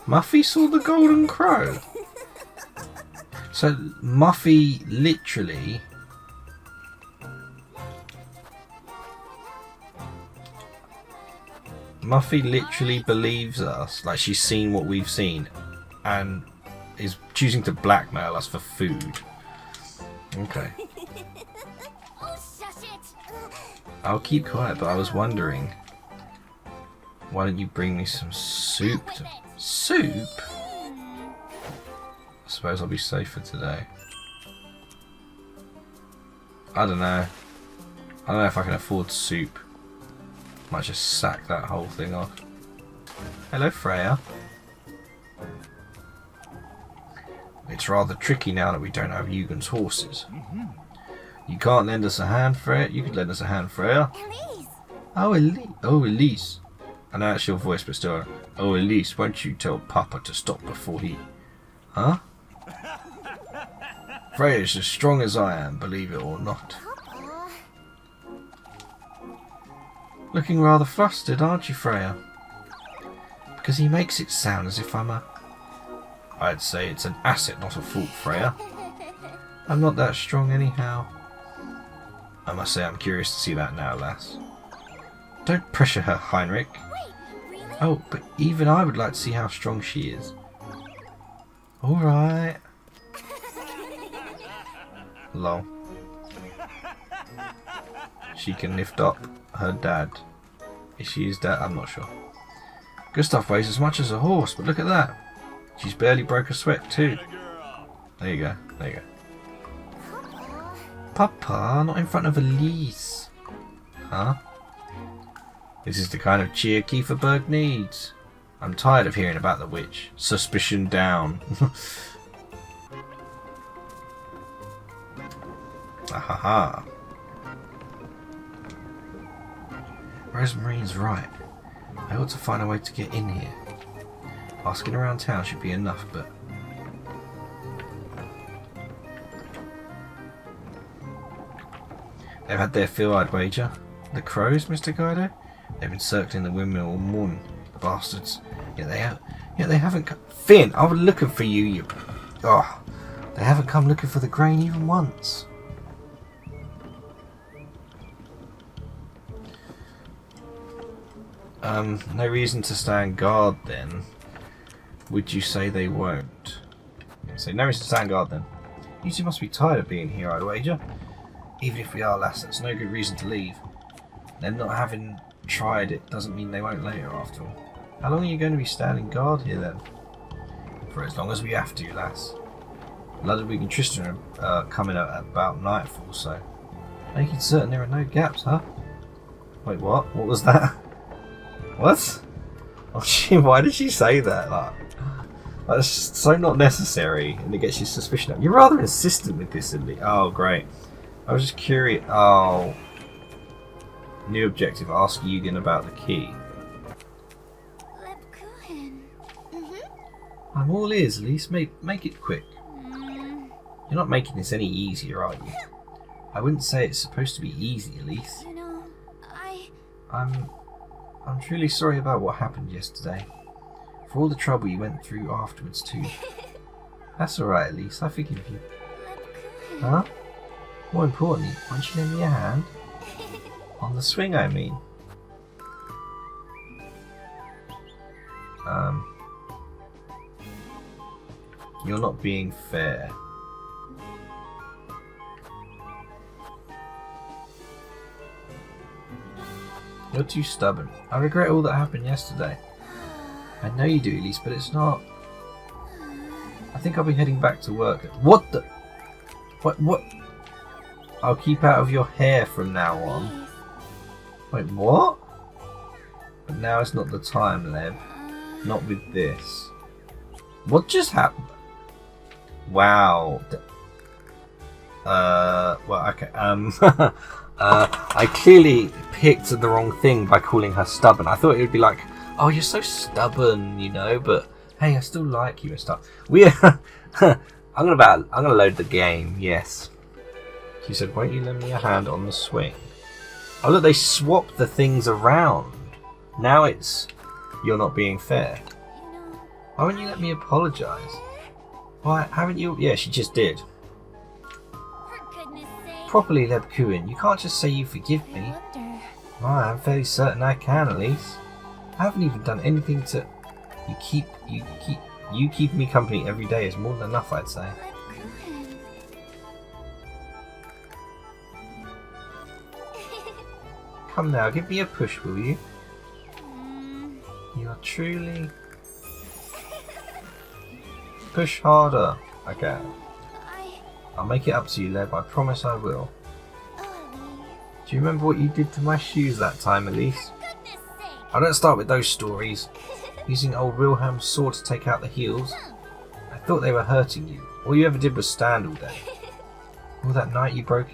Muffy saw the golden crow. So Muffy literally believes us, like she's seen what we've seen and is choosing to blackmail us for food. Okay. I'll keep quiet, but I was wondering, why don't you bring me some soup? Soup? I suppose I'll be safer today. I don't know. I don't know if I can afford soup. Might just sack that whole thing off. Hello, Freya. It's rather tricky now that we don't have Eugen's horses. You can't lend us a hand, Freya. You could lend us a hand, Freya. Elise! Oh, Elise. Oh, Elise. I know that's your voice, but still. Oh, Elise, won't you tell Papa to stop before he... Huh? Freya's as strong as I am, believe it or not. Papa. Looking rather flustered, aren't you, Freya? Because he makes it sound as if I'm a... I'd say it's an asset, not a fault, Freya. I'm not that strong anyhow. I must say I'm curious to see that now, lass. Don't pressure her, Heinrich. Wait, really? Oh, but even I would like to see how strong she is. Alright. Lol. She can lift up her dad. Is she his dad? I'm not sure. Gustav weighs as much as a horse, but look at that. She's barely broke a sweat too. There you go. There you go. Papa, not in front of Elise. Huh? This is the kind of cheer Kieferberg needs. I'm tired of hearing about the witch. Suspicion down. Ahaha. Rosemarine's right. I ought to find a way to get in here. Asking around town should be enough, but... They've had their fill, I'd wager. The crows, Mr. Guido? They've been circling the windmill all morning. Bastards. Yet they haven't come... Finn, I was looking for you, you... Oh, they haven't come looking for the grain even once. No reason to stand guard then. Would you say they won't? So no reason to stand guard then. You two must be tired of being here, I'd wager. Even if we are, lass, that's no good reason to leave. Them not having tried it doesn't mean they won't later, after all. How long are you going to be standing guard here then? For as long as we have to, lass. Ludwig and Tristan are coming out at about nightfall, so... Making certain there are no gaps, huh? Wait, what? What was that? What? Oh, why did she say that? Like, that's so not necessary, and it gets you suspicion up. You're rather insistent with this, isn't it? Oh, great. I was just curious. Oh. New objective. Ask Eugen about the key. Lebkuchen. I'm all ears, Elise. Make it quick. Mm, You're not making this any easier, are you? I wouldn't say it's supposed to be easy, Elise. you know, I'm truly sorry about what happened yesterday. For all the trouble you went through afterwards too. That's alright, Elise. I forgive you. Huh? More importantly, won't you lend me a hand? On the swing, I mean. You're not being fair. You're too stubborn. I regret all that happened yesterday. I know you do, Elise, but it's not... I think I'll be heading back to work. What the... What? I'll keep out of your hair from now on. Wait, what? But now is not the time, Leb. Not with this. What just happened? Wow. Well, okay. I clearly picked the wrong thing by calling her stubborn. I thought it would be like, oh, you're so stubborn, you know, but hey, I still like you and stuff. I'm gonna load the game, yes. She said, won't you lend me a hand on the swing? Oh look, they swapped the things around. Now it's, you're not being fair. Why won't you let me apologise? Why haven't you? Yeah, she just did. for goodness sake. Properly, Leb Kuin, you can't just say you forgive me. Well, I'm fairly certain I can, Elise. I haven't even done anything to... You keep me company every day is more than enough, I'd say. Come now, give me a push, will you? You are truly... Push harder. Okay. I'll make it up to you, Leb. I promise I will. Do you remember what you did to my shoes that time, Elise? I don't start with those stories. Using old Wilhelm's sword to take out the heels. I thought they were hurting you. All you ever did was stand all day. All that night you broke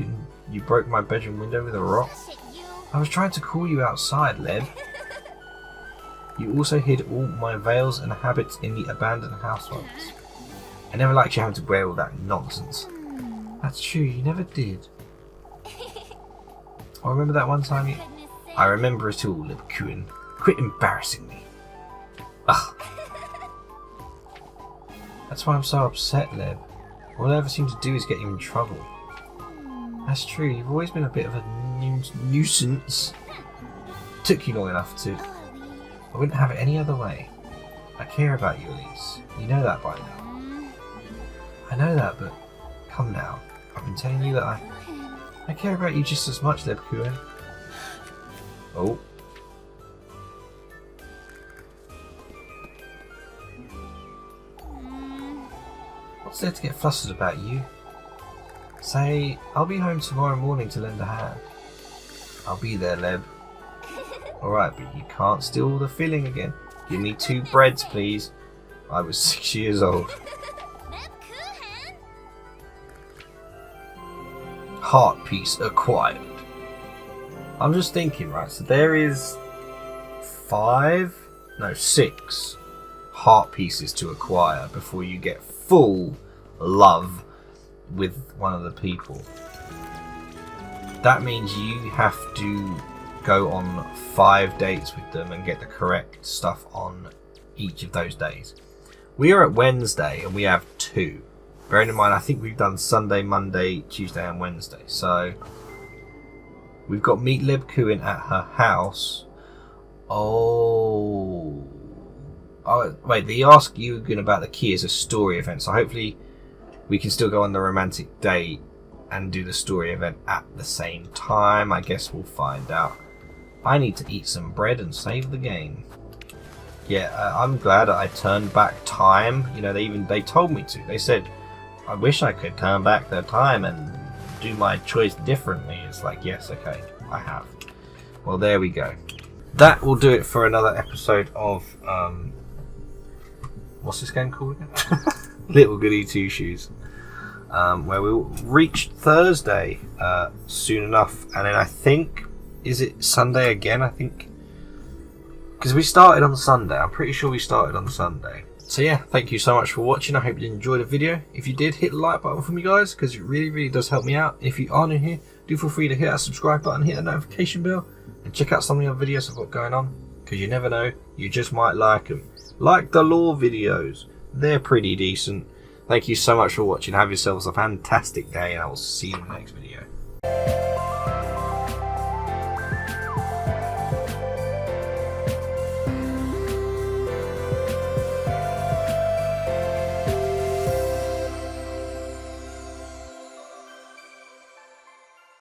my bedroom window with a rock. I was trying to call you outside, Leb. You also hid all my veils and habits in the abandoned house once. I never liked you having to wear all that nonsense. That's true, you never did. I remember that one time you... I remember it all, Leb Kuin. Quit embarrassing me. Ugh. That's why I'm so upset, Leb. All I ever seem to do is get you in trouble. That's true, you've always been a bit of a nuisance. Took you long enough to... I wouldn't have it any other way. I care about you, Elise. You know that by now. I know that, but... Come now. I've been telling you that I care about you just as much, Leb Kuin. Oh. What's there to get flustered about, you? Say, I'll be home tomorrow morning to lend a hand. I'll be there, Leb. Alright, but you can't steal the filling again. Give me 2 breads, please. I was 6 years old. Heart piece acquired. I'm just thinking, right, so there is 6 heart pieces to acquire before you get full love with one of the people. That means you have to go on 5 dates with them and get the correct stuff on each of those days. We are at Wednesday and we have 2. Bearing in mind, I think we've done Sunday, Monday, Tuesday and Wednesday. So we've got Meet Leb Kuin at her house. Oh, wait, they ask you again about the key as a story event. So hopefully we can still go on the romantic date and do the story event at the same time. I guess we'll find out. I need to eat some bread and save the game. Yeah, I'm glad I turned back time. You know, they told me to. They said, I wish I could turn back the time and do my choice differently. It's like, yes, okay, I have. Well, there we go. That will do it for another episode of, what's this game called again? Little Goody Two Shoes. Where we'll reach Thursday soon enough. And then I think, is it Sunday again? I think. Because we started on Sunday. I'm pretty sure we started on Sunday. So yeah, thank you so much for watching. I hope you enjoyed the video. If you did, hit the like button for me, guys, because it really does help me out. If you are new here, do feel free to hit that subscribe button, hit the notification bell, and check out some of the other videos I've got going on, because you never know, you just might like them. Like the lore videos, they're pretty decent. Thank you so much for watching. Have yourselves a fantastic day, and I will see you in the next video.